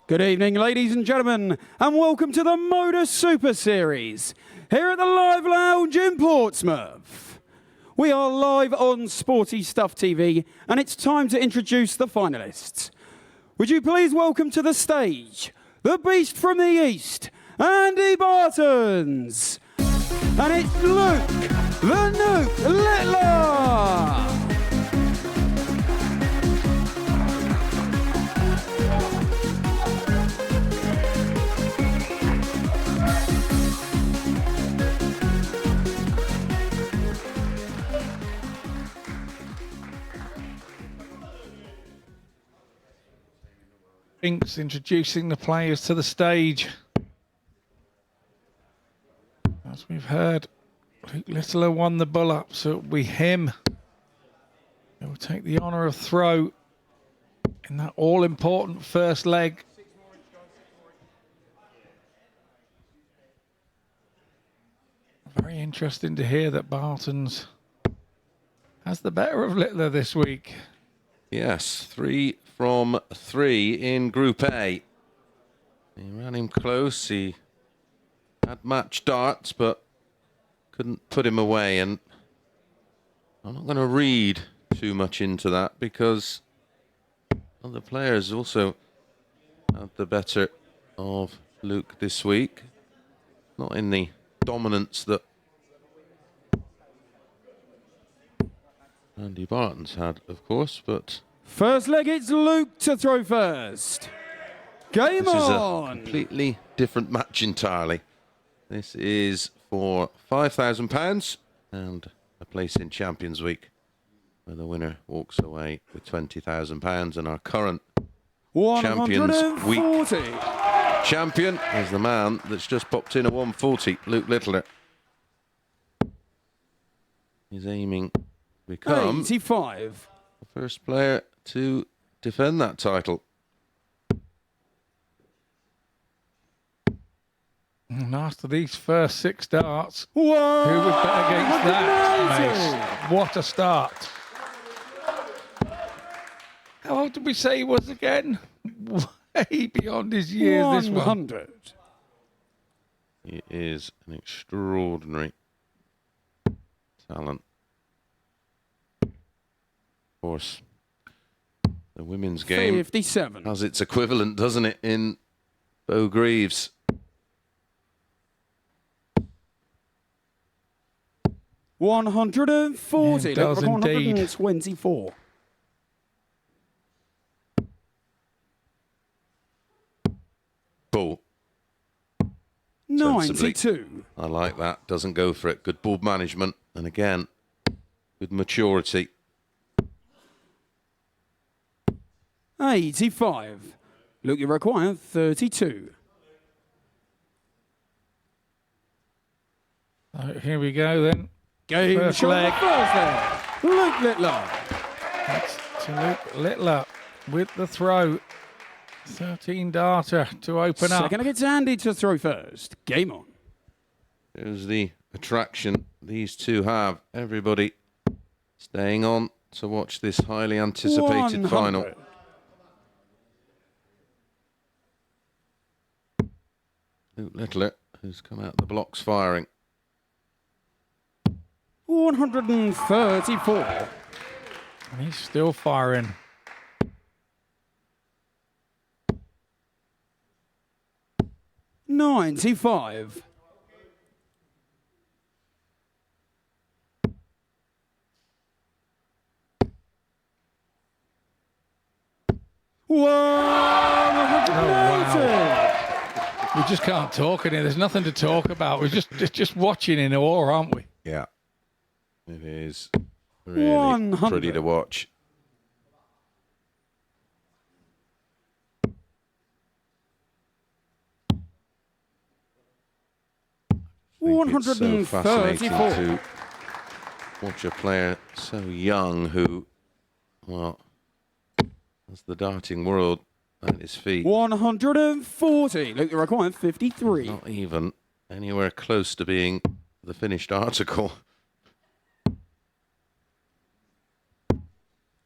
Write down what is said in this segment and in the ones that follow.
Good evening, ladies and gentlemen, and welcome to the Motor Super Series here at the Live Lounge in Portsmouth. We are live on Sporty Stuff TV, and it's time to introduce the finalists. Would you please welcome to the stage the Beast from the East, Andy Bartons, and it's Luke the Nuke Littler. Inks introducing the players to the stage. As we've heard, Luke Littler won the bull up, so it'll be him who will take the honour of throw in that all-important first leg. Very interesting to hear that Bartons has the better of Littler this week. Yes, 3 from 3 in Group A. He ran him close. He had match darts, but couldn't put him away. And I'm not going to read too much into that because other players also had the better of Luke this week. Not in the dominance that Andy Bartons had, of course, but First leg, it's Luke to throw first. Game this is a on. completely different match entirely. This is for £5,000 and a place in Champions Week, where the winner walks away with £20,000. And our current Champions Week 140. champion is the man that's just popped in a 140, Luke Littler. He's aiming to become 85. the first player to defend that title. And after these first 6 darts, Whoa! who would bet against that, Mace? What a start. How old did we say he was again? Way beyond his years, this one. 100. He is an extraordinary talent. Of course, the women's game 57. has its equivalent, doesn't it, in Beau Greaves? $140. It does indeed. 124. Bull. 92. I like that. Doesn't go for it. Good ball management. And again, good maturity. 85. Luke, you require 32. Here we go then. Game First shot leg. First leg. Luke Littler. That's to Luke Littler with the throw. 13 darter to open up. Second, it's Andy to throw first. Game on. Here's the attraction these two have. Everybody staying on to watch this highly anticipated 100. final. Luke Littler, who's come out the blocks firing. 134. And he's still firing. $95. We just can't talk in here. There's nothing to talk about. We're just watching in awe, aren't we? Yeah, it is really 100. pretty to watch. It's so fascinating 134. to watch a player so young who, well, has the darting world at his feet. 140. Luke, you require 53. Not even anywhere close to being the finished article.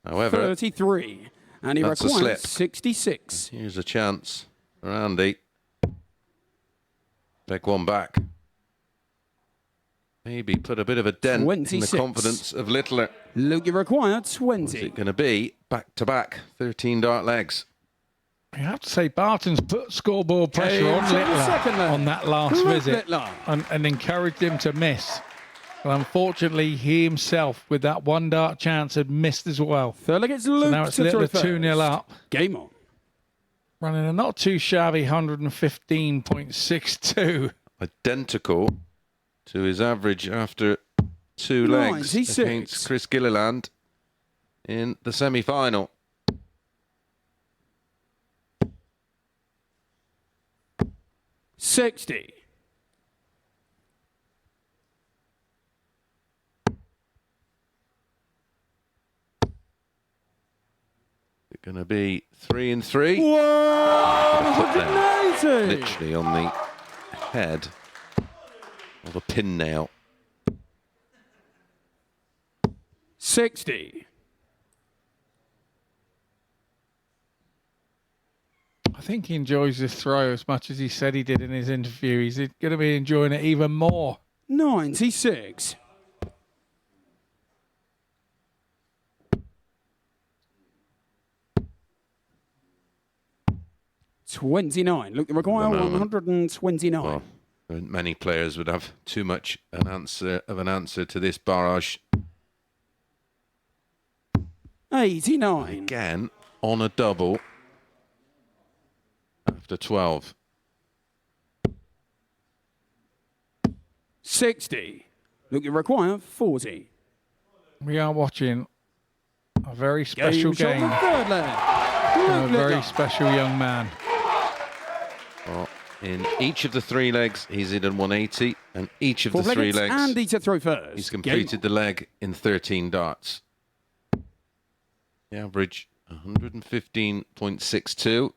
However, 33. And he that's a requires slip. 66. Here's a chance for Andy. Beg one back. Maybe put a bit of a dent in the 26. confidence of Littler. Luke, you require Is 20. it going to be back-to-back 13 dart legs? You have to say Barton's put scoreboard pressure on Into the Littler second leg. on that last Luke visit Littler. and encouraged him to miss. But unfortunately, he himself, with that one dart chance, had missed as well. Third leg, it's So Luke now it's to Littler throw 2-0 first. up. Game on. Running a not too shabby 115.62. Identical to his average after 2 legs 96. against Chris Gilliland in the semi-final. $60. It's going to be 3 and 3. Whoa! Put them 180. literally on the head of a pin nail. 60. I think he enjoys this throw as much as he said he did in his interview. He's going to be enjoying it even more. 96. $29. Look, the require The moment. 129. Well, many players would have too much an answer to this barrage. 89. Again, on a double after 12. 60. Look, you require 40. We are watching a very special shot game. the third leg. from a Luke very Littler. special young man. Well, in each of the 3 legs, he's in at 180, and each of the Fourth leg, 3 it's legs, Andy to throw first. he's Game completed the leg in 13 darts. The average 115.62.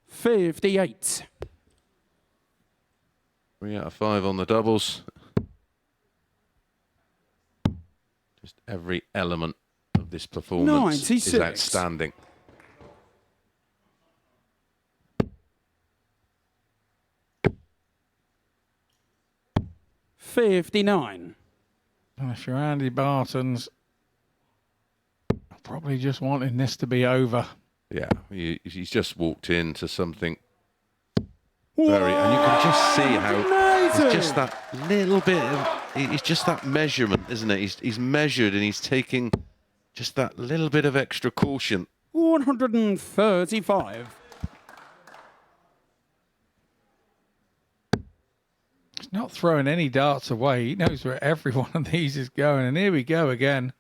58. 3 out of 5 on the doubles. Just every element of this performance 96. is outstanding. $59. And if you're Andy Barton's, probably just wanting this to be over. Yeah, he's just walked into something very, and you can just see how it's just that little bit of, it's just that measurement, isn't it? He's measured and he's taking just that little bit of extra caution. 135. He's not throwing any darts away. He knows where every one of these is going. And here we go again.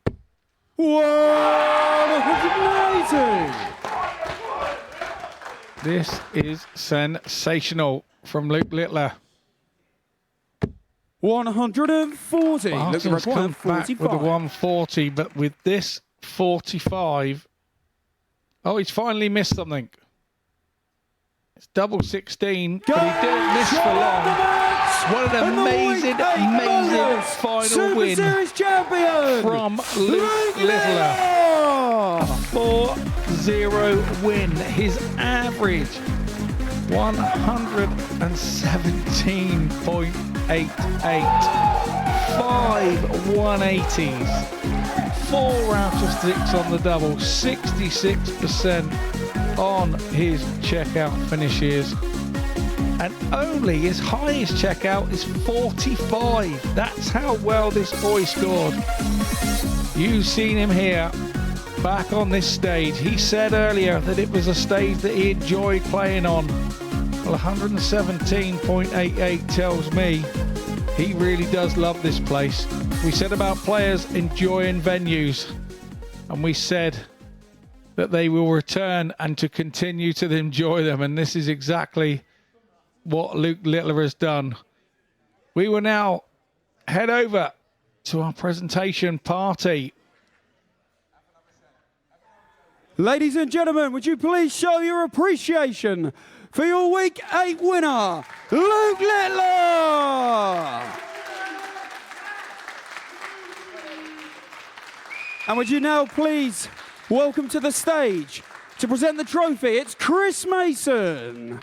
180. This is sensational from Luke Littler. 140. Look, Barton's the require come back with 45. a 140, but with this 45, oh, he's finally missed something. It's double 16, but he didn't miss for long. What an amazing, amazing final Super win Series champion from Luke Littler. 4-0 win. His average 117.88. 5 180s. 4 out of 6 on the double. 66% on his checkout finishes. And only his highest checkout is 45. That's how well this boy scored. You've seen him here, back on this stage. He said earlier that it was a stage that he enjoyed playing on. Well, 117.88 tells me he really does love this place. We said about players enjoying venues, and we said that they will return and to continue to enjoy them, and this is exactly what Luke Littler has done. We will now head over to our presentation party. Ladies and gentlemen, would you please show your appreciation for your Week 8 winner, Luke Littler! And would you now please welcome to the stage to present the trophy, it's Chris Mason.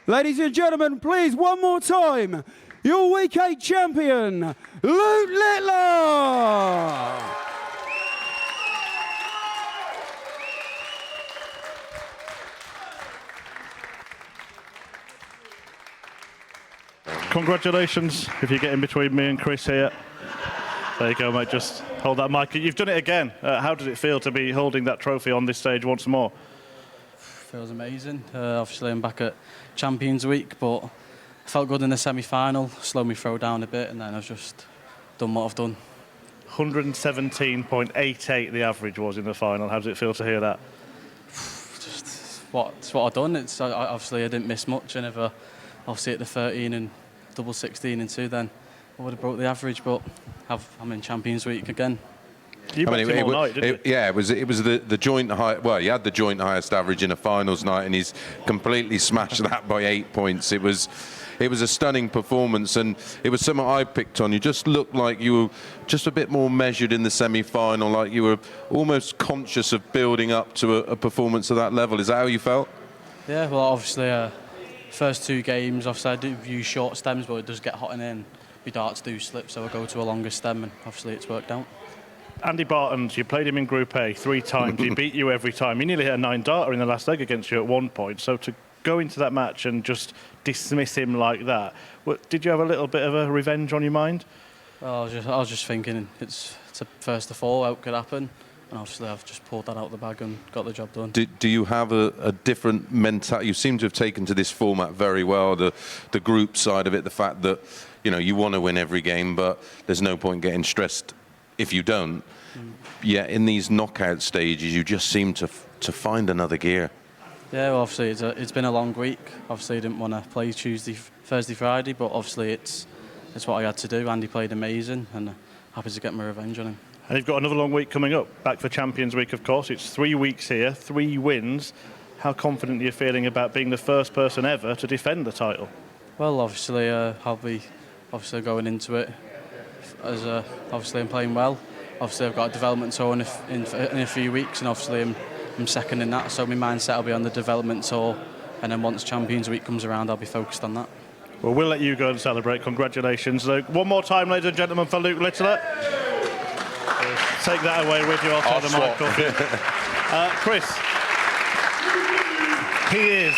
Ladies and gentlemen, please, one more time, your Week 8 champion, Luke Littler! Congratulations if you get in between me and Chris here. There you go, mate. Just hold that mic. You've done it again. How does it feel to be holding that trophy on this stage once more? Feels amazing. Obviously, I'm back at Champions Week, but I felt good in the semi-final. Slowed me throw down a bit, and then I've just done what I've done. 117.88 the average was in the final. How does it feel to hear that? It's what I've done. Obviously I didn't miss much, and if obviously at the 13 and double 16 and 2, then I would have broke the average. But I'm in Champions Week again. You backed him all night, didn't you? Yeah, it was the joint high. Well, he had the joint highest average in a finals night, and he's completely smashed that by 8 points. It was a stunning performance, and it was something I picked on. You just looked like you were just a bit more measured in the semi-final, like you were almost conscious of building up to a performance of that level. Is that how you felt? Yeah, well, obviously, first 2 games, obviously I do use short stems, but it does get hot in there, and my darts do slip, so I go to a longer stem, and obviously it's worked out. Andy Bartons, you played him in Group A 3 times. He beat you every time. He nearly hit a 9-darter in the last leg against you at one point. So to go into that match and just dismiss him like that, did you have a little bit of a revenge on your mind? Well, I was just thinking it's a first of all, what could happen, and obviously I've just pulled that out of the bag and got the job done. Do you have a different mentality? You seem to have taken to this format very well, the group side of it, the fact that you want to win every game, but there's no point getting stressed if you don't. Yeah, in these knockout stages, you just seem to find another gear. Yeah, well, obviously it's been a long week. Obviously, I didn't want to play Tuesday, Thursday, Friday, but obviously it's what I had to do. Andy played amazing, and happy to get my revenge on him. And you've got another long week coming up, back for Champions Week, of course. It's 3 weeks here, 3 wins. How confident are you feeling about being the first person ever to defend the title? Well, obviously, I'll be going into it as obviously I'm playing well. Obviously, I've got a development tour in a few weeks, and obviously I'm second in that, so my mindset will be on the development tour, and then once Champions Week comes around, I'll be focused on that. Well, we'll let you go and celebrate. Congratulations, Luke. One more time, ladies and gentlemen, for Luke Littler. Take that away with you. I'll take the mic off you. Chris, he is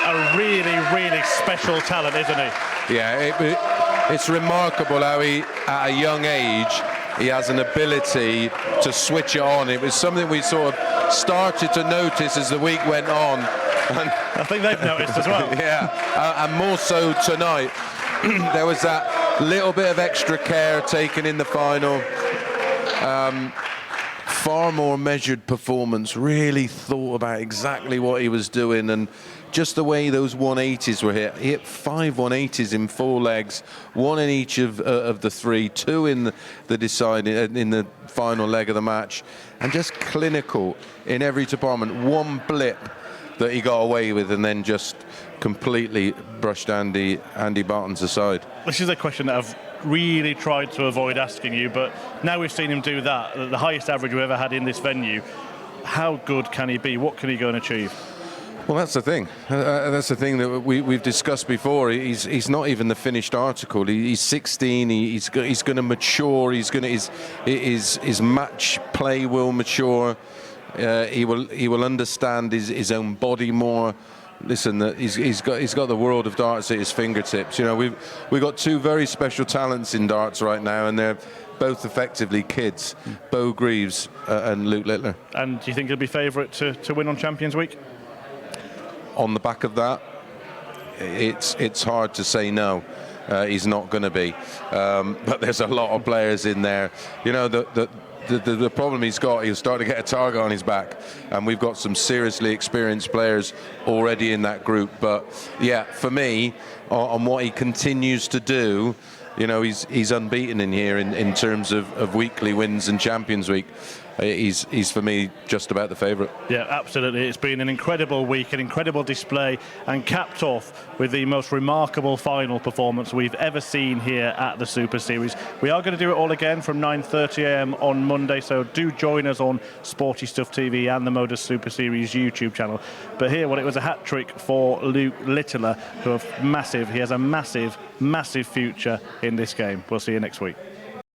a really, really special talent, isn't he? Yeah, it's remarkable how he, at a young age, he has an ability to switch it on. It was something we sort of started to notice as the week went on. And I think they've noticed as well. Yeah, and more so tonight. There was that little bit of extra care taken in the final. Far more measured performance, really thought about exactly what he was doing, and just the way those 180s were hit. He hit 5 180s in 4 legs, 1 in each of the 3, 2 in the final leg of the match, and just clinical in every department. One blip that he got away with, and then just completely brushed Andy Bartons aside. This is a question that I've really tried to avoid asking you, but now we've seen him do that, the highest average we've ever had in this venue. How good can he be? What can he go and achieve? Well, that's the thing. That's the thing that we've discussed before. He's not even the finished article. He's 16. He's going to mature. His match play will mature. He will understand his own body more. Listen, he's got the world of darts at his fingertips. We've got 2 very special talents in darts right now, and they're both effectively kids, Beau Greaves and Luke Littler. And do you think he'll be favourite to win on Champions Week? On the back of that, it's hard to say no. He's not going to be. But there's a lot of players in there. The problem he's starting to get a target on his back, and we've got some seriously experienced players already in that group. But yeah, for me, on what he continues to do, You know, he's unbeaten in here in terms of weekly wins and Champions Week. He's for me just about the favourite. Yeah, absolutely. It's been an incredible week, an incredible display, and capped off with the most remarkable final performance we've ever seen here at the Super Series. We are going to do it all again from 9:30 a.m. on Monday, so do join us on Sporty Stuff TV and the Modus Super Series YouTube channel. But here, well, it was a hat-trick for Luke Littler, who are massive. He has a massive, massive future in this game. We'll see you next week.